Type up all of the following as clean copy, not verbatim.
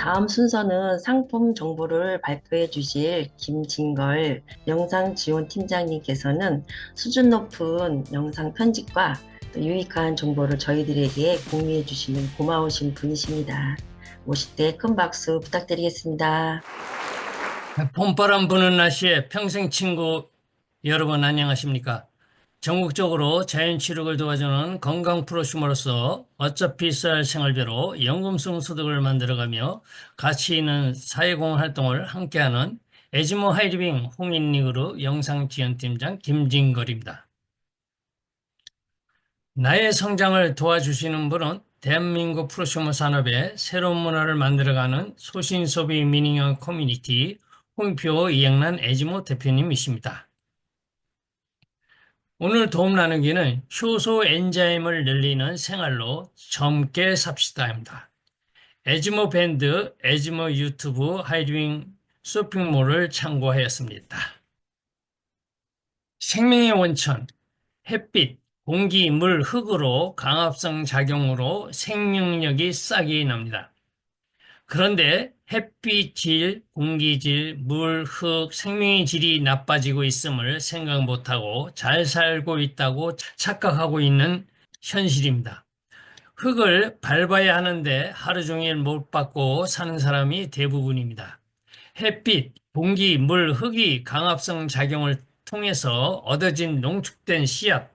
다음 순서는 상품 정보를 발표해 주실 김진걸 영상 지원 팀장님께서는 수준 높은 영상 편집과 또 유익한 정보를 저희들에게 공유해 주시는 고마우신 분이십니다. 모실 때 큰 박수 부탁드리겠습니다. 봄바람 부는 날씨에 평생 친구 여러분 안녕하십니까? 전국적으로 자연치료를 도와주는 건강 프로슈머로서 어차피 써야 할 생활비로 연금성 소득을 만들어가며 가치 있는 사회공헌 활동을 함께하는 에지모 하이리빙 홍인리그룹 영상지원팀장 김진걸입니다. 나의 성장을 도와주시는 분은 대한민국 프로슈머 산업의 새로운 문화를 만들어가는 소신소비 미닝형 커뮤니티 홍표 이영란 에지모 대표님이십니다. 오늘 도움 나누기는 효소 엔자임을 늘리는 생활로 젊게 삽시다입니다. 에지모 밴드, 에지모 유튜브 하이링 쇼핑몰을 참고하였습니다. 생명의 원천, 햇빛, 공기, 물, 흙으로 강합성 작용으로 생명력이 싹이 납니다. 그런데 햇빛 질, 공기질, 물, 흙, 생명의 질이 나빠지고 있음을 생각 못하고 잘 살고 있다고 착각하고 있는 현실입니다. 흙을 밟아야 하는데 하루 종일 못 밟고 사는 사람이 대부분입니다. 햇빛, 공기, 물, 흙이 강합성 작용을 통해서 얻어진 농축된 씨앗,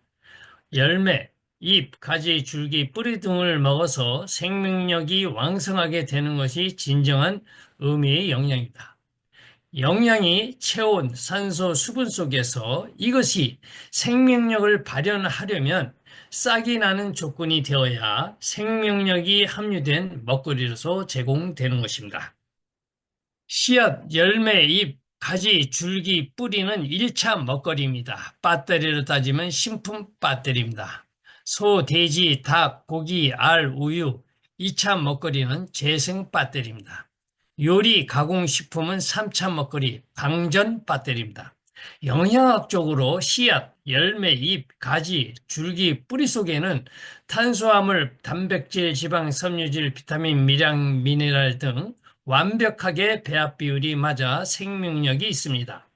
열매, 잎, 가지, 줄기, 뿌리 등을 먹어서 생명력이 왕성하게 되는 것이 진정한 의미의 영양이다. 영양이 체온, 산소, 수분 속에서 이것이 생명력을 발현하려면 싹이 나는 조건이 되어야 생명력이 함유된 먹거리로서 제공되는 것입니다. 씨앗, 열매, 잎, 가지, 줄기, 뿌리는 1차 먹거리입니다. 배터리로 따지면 식품 배터리입니다. 소, 돼지, 닭, 고기, 알, 우유, 2차 먹거리는 재생 배터리입니다. 요리, 가공식품은 3차 먹거리, 방전 배터리입니다. 영양학적으로 씨앗, 열매, 잎, 가지, 줄기, 뿌리 속에는 탄수화물, 단백질, 지방, 섬유질, 비타민, 미량, 미네랄 등 완벽하게 배합 비율이 맞아 생명력이 있습니다.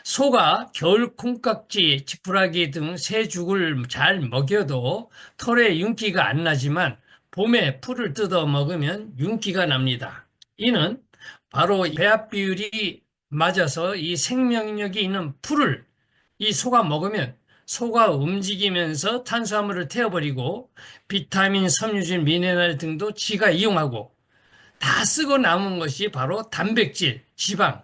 소가 겨울 콩깍지, 지푸라기 등 새죽을 잘 먹여도 털에 윤기가 안 나지만 봄에 풀을 뜯어 먹으면 윤기가 납니다. 이는 바로 배합 비율이 맞아서 이 생명력이 있는 풀을 이 소가 먹으면 소가 움직이면서 탄수화물을 태워버리고 비타민, 섬유질, 미네랄 등도 지가 이용하고 다 쓰고 남은 것이 바로 단백질, 지방,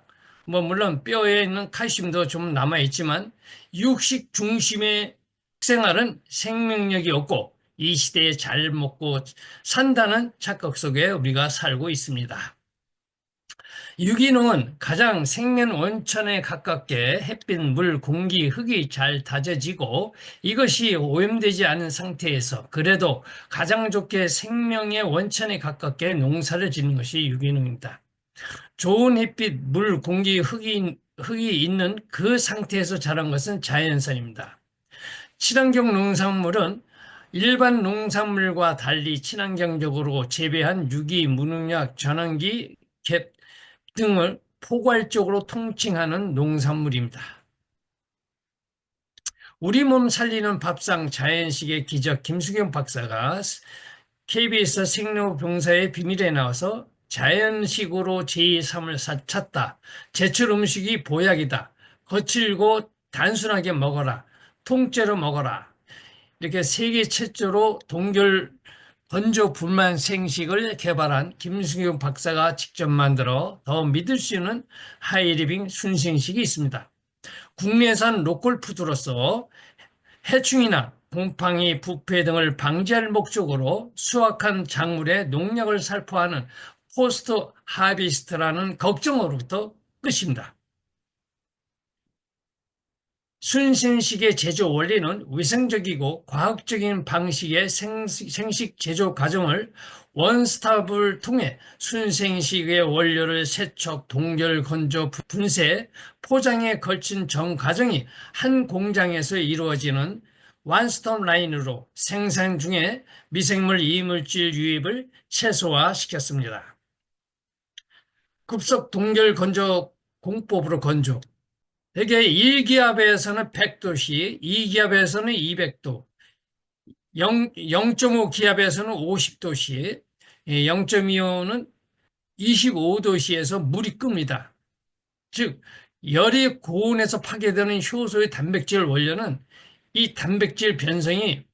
물론 뼈에 있는 칼슘도 좀 남아있지만 육식 중심의 생활은 생명력이 없고 이 시대에 잘 먹고 산다는 착각 속에 우리가 살고 있습니다. 유기농은 가장 생명 원천에 가깝게 햇빛, 물, 공기, 흙이 잘 다져지고 이것이 오염되지 않은 상태에서 그래도 가장 좋게 생명의 원천에 가깝게 농사를 짓는 것이 유기농입니다. 좋은 햇빛, 물, 공기, 흙이 있는 그 상태에서 자란 것은 자연산입니다. 친환경 농산물은 일반 농산물과 달리 친환경적으로 재배한 유기, 무농약, 전환기, 갭 등을 포괄적으로 통칭하는 농산물입니다. 우리 몸 살리는 밥상 자연식의 기적 김수경 박사가 KBS 생로병사의 비밀에 나와서 자연식으로 제3을 찾다. 제철 음식이 보약이다. 거칠고 단순하게 먹어라. 통째로 먹어라. 이렇게 세계 최초로 동결 건조 불만 생식을 개발한 김수경 박사가 직접 만들어 더 믿을 수 있는 하이리빙 순생식이 있습니다. 국내산 로컬 푸드로서 해충이나 곰팡이, 부패 등을 방지할 목적으로 수확한 작물에 농약을 살포하는 포스트 하비스트라는 걱정으로부터 끝입니다. 순생식의 제조 원리는 위생적이고 과학적인 방식의 생식 제조 과정을 원스톱을 통해 순생식의 원료를 세척, 동결, 건조, 분쇄, 포장에 걸친 전 과정이 한 공장에서 이루어지는 원스톱 라인으로 생산 중에 미생물 이물질 유입을 최소화시켰습니다. 급속 동결 건조 공법으로 건조. 대개 1기압에서는 100도씨, 2기압에서는 200도, 0.5 기압에서는 50도씨, 0.25는 25도씨에서 물이 끕니다. 즉, 열이 고온에서 파괴되는 효소의 단백질 원료는 이 단백질 변성이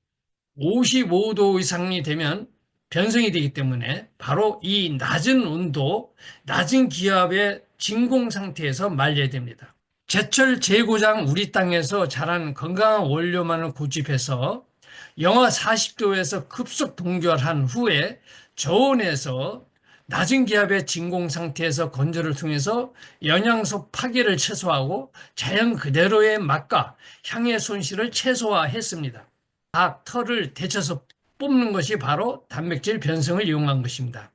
55도 이상이 되면 변성이 되기 때문에 바로 이 낮은 온도, 낮은 기압의 진공 상태에서 말려야 됩니다. 제철 제고장 우리 땅에서 자란 건강한 원료만을 고집해서 영하 40도에서 급속 동결한 후에 저온에서 낮은 기압의 진공 상태에서 건조를 통해서 영양소 파괴를 최소화하고 자연 그대로의 맛과 향의 손실을 최소화했습니다. 닭 털을 데쳐서 뽑는 것이 바로 단백질 변성을 이용한 것입니다.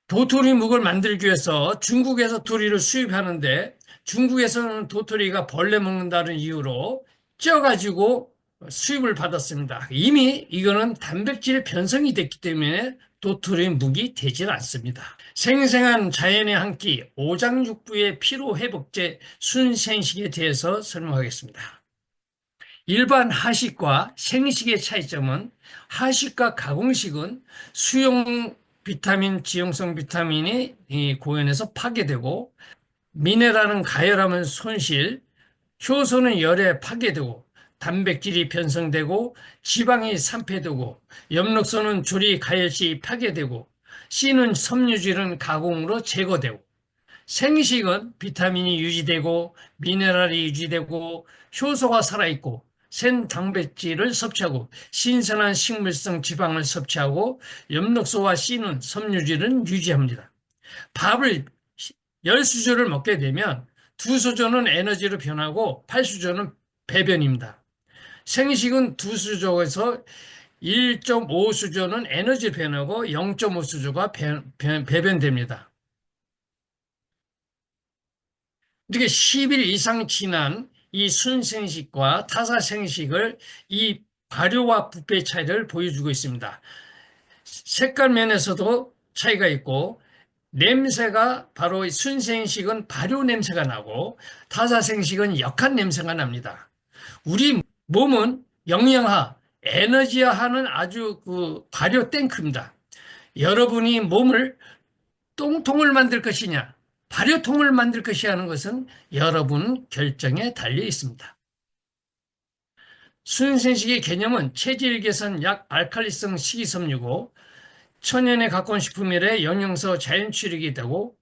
도토리 묵을 만들기 위해서 중국에서 도토리를 수입하는데 중국에서는 도토리가 벌레 먹는다는 이유로 쪄가지고 수입을 받았습니다. 이미 이거는 단백질 변성이 됐기 때문에 도토리 묵이 되질 않습니다. 생생한 자연의 한 끼, 오장육부의 피로회복제 순생식에 대해서 설명하겠습니다. 일반 하식과 생식의 차이점은 하식과 가공식은 수용 비타민, 지용성 비타민이 이 고연에서 파괴되고 미네랄은 가열하면 손실, 효소는 열에 파괴되고 단백질이 변성되고 지방이 산패되고 엽록소는 조리 가열 시 파괴되고 C는 섬유질은 가공으로 제거되고 생식은 비타민이 유지되고 미네랄이 유지되고 효소가 살아있고 센 단백질을 섭취하고 신선한 식물성 지방을 섭취하고 엽록소와 C는 섬유질은 유지합니다. 밥을 10수저를 먹게 되면 2수저는 에너지로 변하고 8수저는 배변입니다. 생식은 2수저에서 1.5수저는 에너지 변하고 0.5수저가 배변됩니다. 이렇게 10일 이상 지난 이 순생식과 타사생식을 이 발효와 부패 차이를 보여주고 있습니다. 색깔 면에서도 차이가 있고 냄새가 바로 순생식은 발효 냄새가 나고 타사생식은 역한 냄새가 납니다. 우리 몸은 영양하, 에너지하는 아주 그 발효 탱크입니다. 여러분이 몸을 똥통을 만들 것이냐, 발효통을 만들 것이냐 하는 것은 여러분 결정에 달려 있습니다. 순생식의 개념은 체질 개선 약 알칼리성 식이섬유고 천연에 가까운 식품일에 영양소 자연 취력이 되고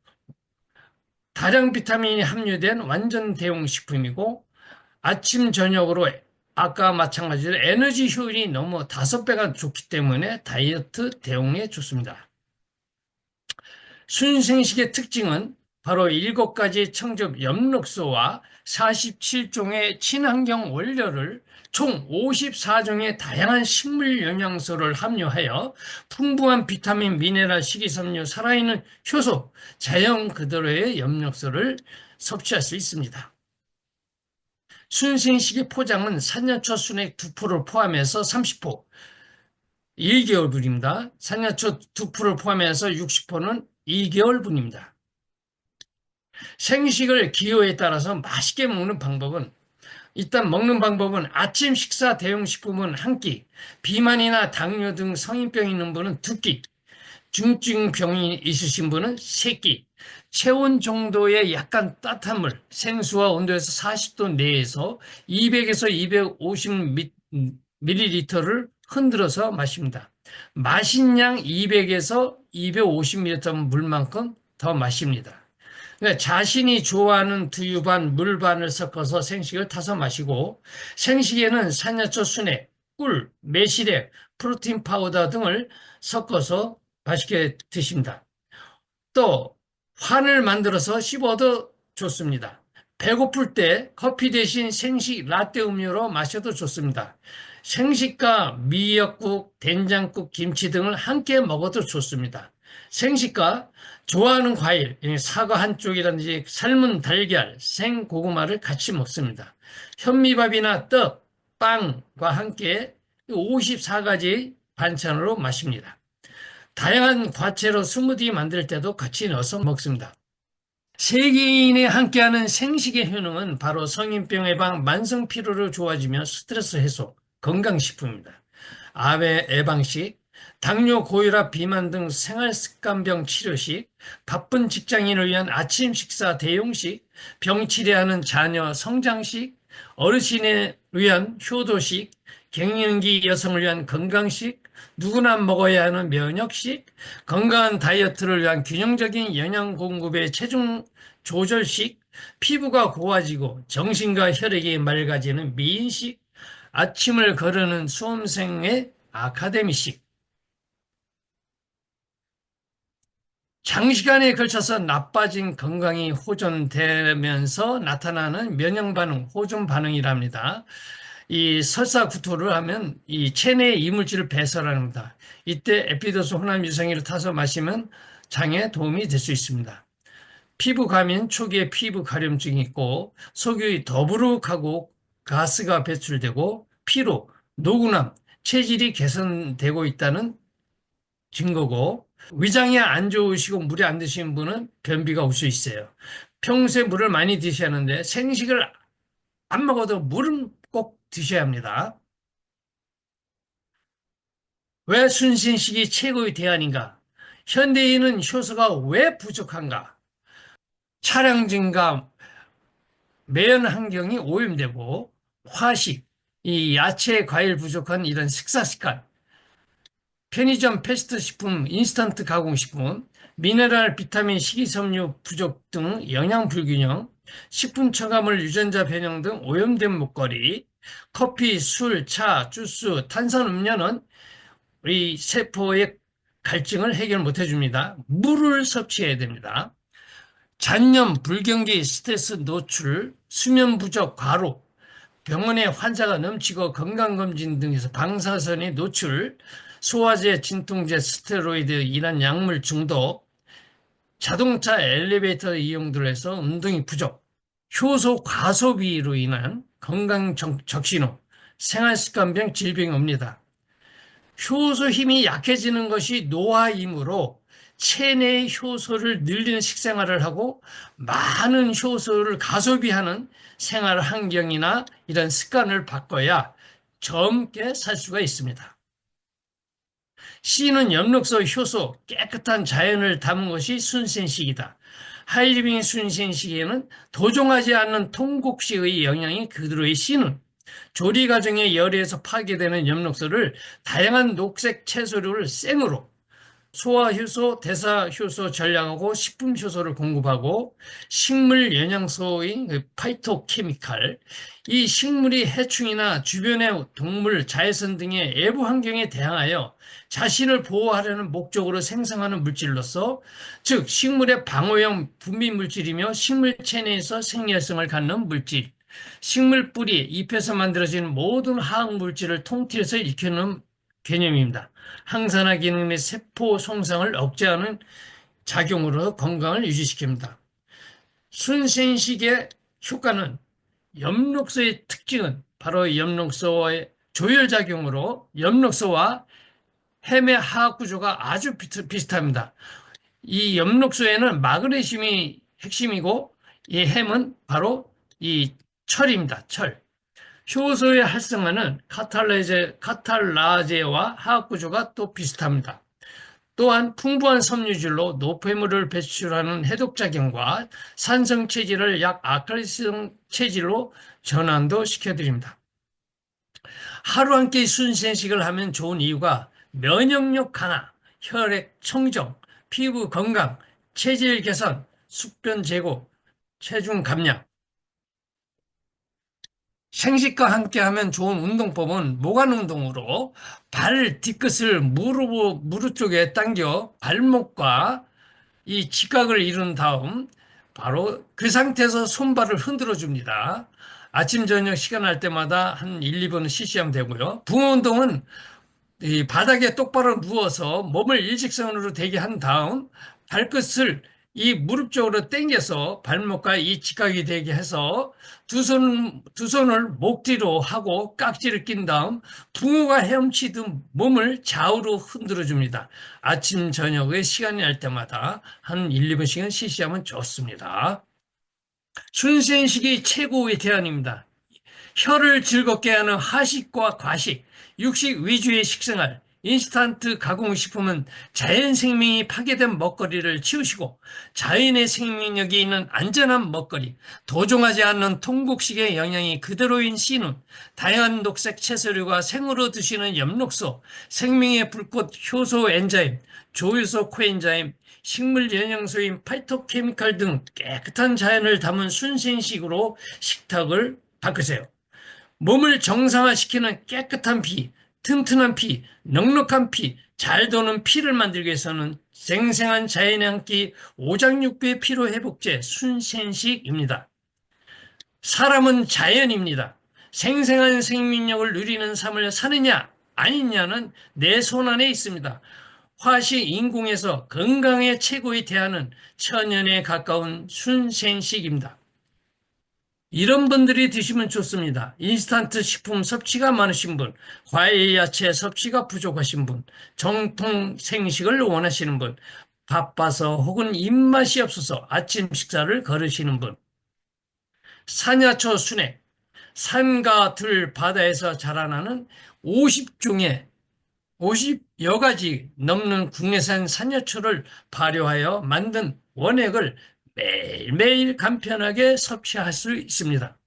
다량 비타민이 함유된 완전 대용 식품이고 아침 저녁으로 아까 마찬가지로 에너지 효율이 너무 5배가 좋기 때문에 다이어트 대용에 좋습니다. 순생식의 특징은 바로 7가지 청접 엽록소와 47종의 친환경 원료를 총 54종의 다양한 식물 영양소를 함유하여 풍부한 비타민, 미네랄, 식이섬유, 살아있는 효소, 자연 그대로의 엽록소를 섭취할 수 있습니다. 순생식의 포장은 산야초 순액 2%를 포함해서 30포, 1개월분입니다. 산야초 2%를 포함해서 60포는 2개월분입니다. 생식을 기호에 따라서 맛있게 먹는 방법은 일단 먹는 방법은 아침 식사 대용식품은 1끼, 비만이나 당뇨 등 성인병 있는 분은 2끼, 중증병이 있으신 분은 3끼, 체온 정도의 약간 따뜻한 물, 생수와 온도에서 40도 내에서 200에서 250ml를 흔들어서 마십니다. 마신 양 200에서 250ml 물만큼 더 마십니다. 그러니까 자신이 좋아하는 두유 반, 물 반을 섞어서 생식을 타서 마시고 생식에는 산야초 순액, 꿀, 매실액, 프로틴 파우더 등을 섞어서 맛있게 드십니다. 또 환을 만들어서 씹어도 좋습니다. 배고플 때 커피 대신 생식 라떼 음료로 마셔도 좋습니다. 생식과 미역국, 된장국, 김치 등을 함께 먹어도 좋습니다. 생식과 좋아하는 과일, 사과 한쪽이라든지 삶은 달걀, 생고구마를 같이 먹습니다. 현미밥이나 떡, 빵과 함께 54가지 반찬으로 마십니다. 다양한 과채로 스무디 만들 때도 같이 넣어서 먹습니다. 세계인이 함께하는 생식의 효능은 바로 성인병 예방, 만성 피로를 좋아지며 스트레스 해소, 건강식품입니다. 암의 예방식, 당뇨, 고혈압, 비만 등 생활습관병 치료식, 바쁜 직장인을 위한 아침 식사 대용식, 병 치료하는 자녀 성장식, 어르신을 위한 효도식, 갱년기 여성을 위한 건강식, 누구나 먹어야 하는 면역식, 건강한 다이어트를 위한 균형적인 영양 공급의 체중 조절식, 피부가 고와지고 정신과 혈액이 맑아지는 미인식, 아침을 거르는 수험생의 아카데미식, 장시간에 걸쳐서 나빠진 건강이 호전되면서 나타나는 면역반응, 호전 반응이랍니다. 이 설사구토를 하면 이 체내 이물질을 배설합니다. 이때 에피도스 혼합 유성이를 타서 마시면 장에 도움이 될 수 있습니다. 피부 가면 초기에 피부 가려움증이 있고 속이 더부룩하고 가스가 배출되고 피로, 노곤함, 체질이 개선되고 있다는 증거고 위장이 안 좋으시고 물이 안 드시는 분은 변비가 올 수 있어요. 평소에 물을 많이 드셔야 하는데 생식을 안 먹어도 물은 꼭 드셔야 합니다. 왜 순신식이 최고의 대안인가? 현대인은 효소가 왜 부족한가? 차량 증가, 매연 환경이 오염되고 화식, 이 야채, 과일 부족한 이런 식사 습관, 편의점 패스트식품, 인스턴트 가공식품, 미네랄, 비타민, 식이섬유 부족 등 영양 불균형, 식품 첨가물, 유전자 변형 등 오염된 먹거리, 커피, 술, 차, 주스, 탄산음료는 우리 세포의 갈증을 해결 못 해줍니다. 물을 섭취해야 됩니다. 잔염, 불경기, 스트레스 노출, 수면 부족, 과로, 병원에 환자가 넘치고 건강검진 등에서 방사선의 노출, 소화제, 진통제, 스테로이드, 이런 약물 중독, 자동차 엘리베이터 이용들로 해서 운동이 부족, 효소 과소비로 인한 건강 적신호, 생활습관병 질병이 옵니다. 효소 힘이 약해지는 것이 노화이므로 체내의 효소를 늘리는 식생활을 하고 많은 효소를 가소비하는 생활 환경이나 이런 습관을 바꿔야 젊게 살 수가 있습니다. C는 엽록소 효소, 깨끗한 자연을 담은 것이 순생식이다. 하이리빙 순생식에는 도종하지 않는 통곡식의 영양이 그대로의 C는 조리 과정에 열에서 파괴되는 엽록소를 다양한 녹색 채소를 생으로 소화효소, 대사효소 전량하고 식품효소를 공급하고 식물 영양소인 파이토케미칼, 이 식물이 해충이나 주변의 동물, 자외선 등의 외부 환경에 대항하여 자신을 보호하려는 목적으로 생성하는 물질로서 즉 식물의 방어용 분비 물질이며 식물 체내에서 생리활성을 갖는 물질, 식물 뿌리, 잎에서 만들어진 모든 화학 물질을 통틀어서 일컫는 개념입니다. 항산화 기능 및 세포 손상을 억제하는 작용으로 건강을 유지시킵니다. 순생식의 효과는 엽록소의 특징은 바로 엽록소의 조혈작용으로 엽록소와 햄의 화학 구조가 아주 비슷합니다. 이 엽록소에는 마그네슘이 핵심이고 이 햄은 바로 이 철입니다. 철. 효소의 활성화는 카탈라제와 화학 구조가 또 비슷합니다. 또한 풍부한 섬유질로 노폐물을 배출하는 해독작용과 산성 체질을 약알칼리성 체질로 전환도 시켜드립니다. 하루 한 끼 순생식을 하면 좋은 이유가 면역력 강화, 혈액 청정, 피부 건강, 체질 개선, 숙변 제고, 체중 감량, 생식과 함께하면 좋은 운동법은 모관 운동으로 발 뒤끝을 무릎 쪽에 당겨 발목과 이 직각을 이룬 다음 바로 그 상태에서 손발을 흔들어 줍니다. 아침, 저녁 시간 날 때마다 한 1, 2분 쉬시면 되고요. 붕어 운동은 이 바닥에 똑바로 누워서 몸을 일직선으로 대게 한 다음 발끝을 이 무릎 쪽으로 당겨서 발목과 이 직각이 되게 해서 두 손을 목 뒤로 하고 깍지를 낀 다음 붕어가 헤엄치듯 몸을 좌우로 흔들어 줍니다. 아침, 저녁에 시간이 날 때마다 한 1, 2분씩은 실시하면 좋습니다. 순생식이 최고의 대안입니다. 혀를 즐겁게 하는 하식과 과식, 육식 위주의 식생활, 인스턴트 가공식품은 자연 생명이 파괴된 먹거리를 치우시고 자연의 생명력이 있는 안전한 먹거리, 도종하지 않는 통곡식의 영양이 그대로인 씨눈, 다양한 녹색 채소류가 생으로 드시는 엽록소, 생명의 불꽃 효소 엔자임, 조효소 코엔자임, 식물 영양소인 파이토케미칼 등 깨끗한 자연을 담은 순생식으로 식탁을 바꾸세요. 몸을 정상화시키는 깨끗한 피, 튼튼한 피, 넉넉한 피, 잘 도는 피를 만들기 위해서는 생생한 자연의 한 끼 오장육부의 피로회복제 순생식입니다. 사람은 자연입니다. 생생한 생명력을 누리는 삶을 사느냐 아니냐는 내 손안에 있습니다. 화식 인공에서 건강의 최고의 대안은 천연에 가까운 순생식입니다. 이런 분들이 드시면 좋습니다. 인스턴트 식품 섭취가 많으신 분, 과일 야채 섭취가 부족하신 분, 정통 생식을 원하시는 분, 바빠서 혹은 입맛이 없어서 아침 식사를 거르시는 분, 산야초 순액, 산과 들 바다에서 자라나는 50종의 50여 가지 넘는 국내산 산야초를 발효하여 만든 원액을 매일매일 간편하게 섭취할 수 있습니다.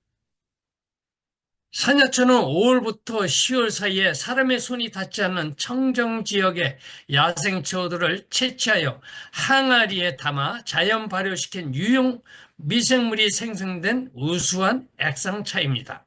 산야초는 5월부터 10월 사이에 사람의 손이 닿지 않는 청정 지역의 야생초들을 채취하여 항아리에 담아 자연 발효시킨 유용 미생물이 생성된 우수한 액상차입니다.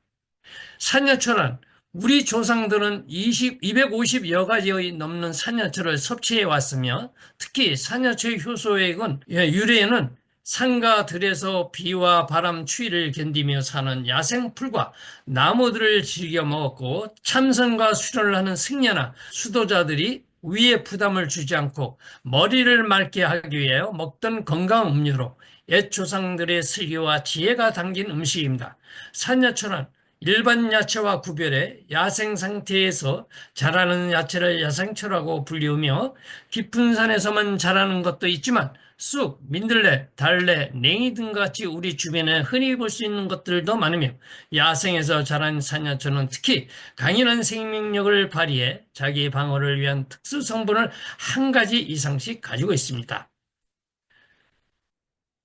산야초란 우리 조상들은 250여 가지의 넘는 산야초를 섭취해 왔으며 특히 산야초의 효소액은 유래에는 산과 들에서 비와 바람, 추위를 견디며 사는 야생풀과 나무들을 즐겨 먹었고 참선과 수련을 하는 승려나 수도자들이 위에 부담을 주지 않고 머리를 맑게 하기 위해 먹던 건강 음료로 옛 조상들의 슬기와 지혜가 담긴 음식입니다. 산야초는 일반 야채와 구별해 야생 상태에서 자라는 야채를 야생초라고 불리우며 깊은 산에서만 자라는 것도 있지만 쑥, 민들레, 달래, 냉이 등 같이 우리 주변에 흔히 볼 수 있는 것들도 많으며 야생에서 자란 산야초는 특히 강인한 생명력을 발휘해 자기 방어를 위한 특수 성분을 한 가지 이상씩 가지고 있습니다.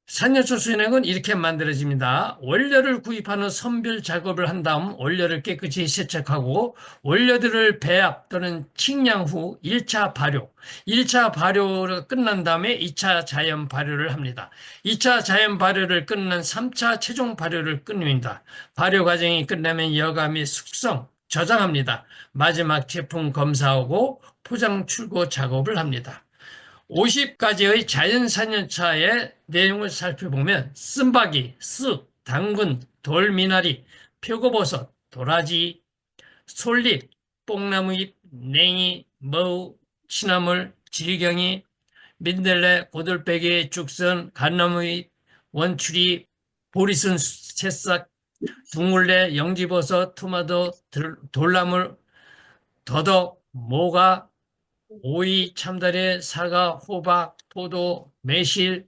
산야초 순액은 이렇게 만들어집니다. 원료를 구입한 후 선별 작업을 한 다음 원료를 깨끗이 세척하고 원료들을 배합 또는 측량 후 1차 발효, 1차 발효가 끝난 다음에 2차 자연 발효를 합니다. 2차 자연 발효를 끝난 3차 최종 발효를 끝냅니다. 발효 과정이 끝나면 여감이 숙성, 저장합니다. 마지막 제품 검사하고 포장 출고 작업을 합니다. 50가지의 자연산연차의 내용을 살펴보면 쓴바기, 쑥, 당근, 돌미나리, 표고버섯, 도라지, 솔잎, 뽕나무잎, 냉이, 머우, 취나물, 질경이, 민들레, 고들빼기, 죽선, 감나무잎, 원추리, 보리순 새싹, 둥글레, 영지버섯, 토마토, 돌나물, 더덕, 모가, 오이, 참다리, 사과, 호박, 포도, 매실,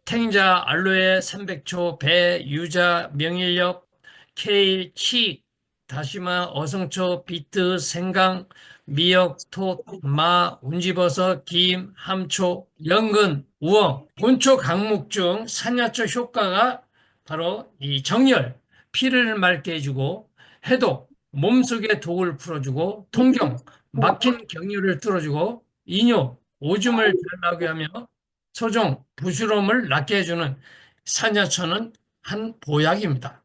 탱자, 알로에, 삼백초, 배, 유자, 명일엽, 케일, 칡, 다시마, 어성초, 비트, 생강, 미역, 톳, 마, 운지버섯, 김, 함초, 연근, 우엉, 본초 강목 중 산야초 효과가 바로 이 정열, 피를 맑게 해주고 해독, 몸속의 독을 풀어주고 통경, 막힌 경유를 뚫어주고 이뇨, 오줌을 잘 나오게 하며 소종, 부스럼을 낫게 해주는 산야초는 한 보약입니다.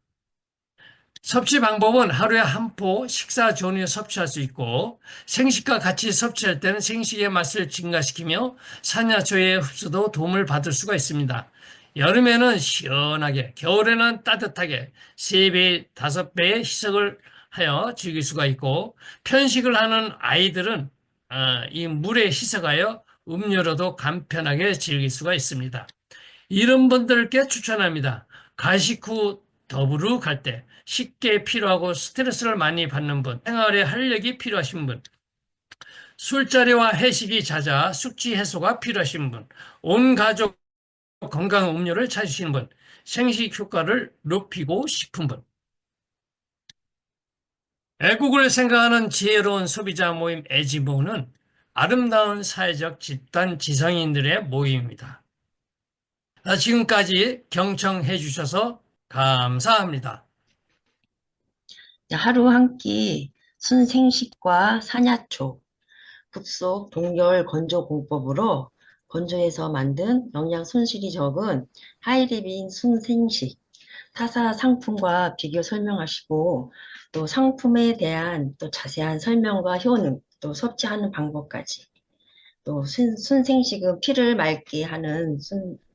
섭취 방법은 하루에 한 포 식사 전후에 섭취할 수 있고 생식과 같이 섭취할 때는 생식의 맛을 증가시키며 산야초의 흡수도 도움을 받을 수가 있습니다. 여름에는 시원하게, 겨울에는 따뜻하게 3배, 5배의 희석을 하여 즐길 수가 있고 편식을 하는 아이들은 이 물에 희석하여 음료로도 간편하게 즐길 수가 있습니다. 이런 분들께 추천합니다. 가식 후 더부룩 갈 때 쉽게 피로하고 스트레스를 많이 받는 분, 생활에 활력이 필요하신 분, 술자리와 회식이 잦아 숙취 해소가 필요하신 분, 온 가족 건강 음료를 찾으시는 분, 생식 효과를 높이고 싶은 분. 애국을 생각하는 지혜로운 소비자 모임 애지모는 아름다운 사회적 집단 지성인들의 모임입니다. 지금까지 경청해 주셔서 감사합니다. 하루 한 끼 순생식과 산야초, 급속 동결 건조 공법으로 건조해서 만든 영양 손실이 적은 하이리빈 순생식, 타사 상품과 비교 설명하시고 또 상품에 대한 또 자세한 설명과 효능, 또 섭취하는 방법까지 또 순생식은 피를 맑게 하는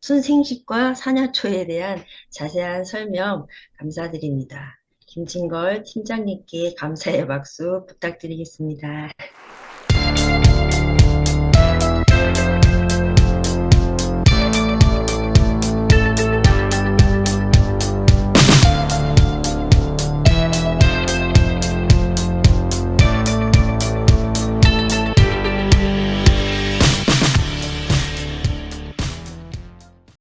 순생식과 산야초에 대한 자세한 설명 감사드립니다. 김진걸 팀장님께 감사의 박수 부탁드리겠습니다.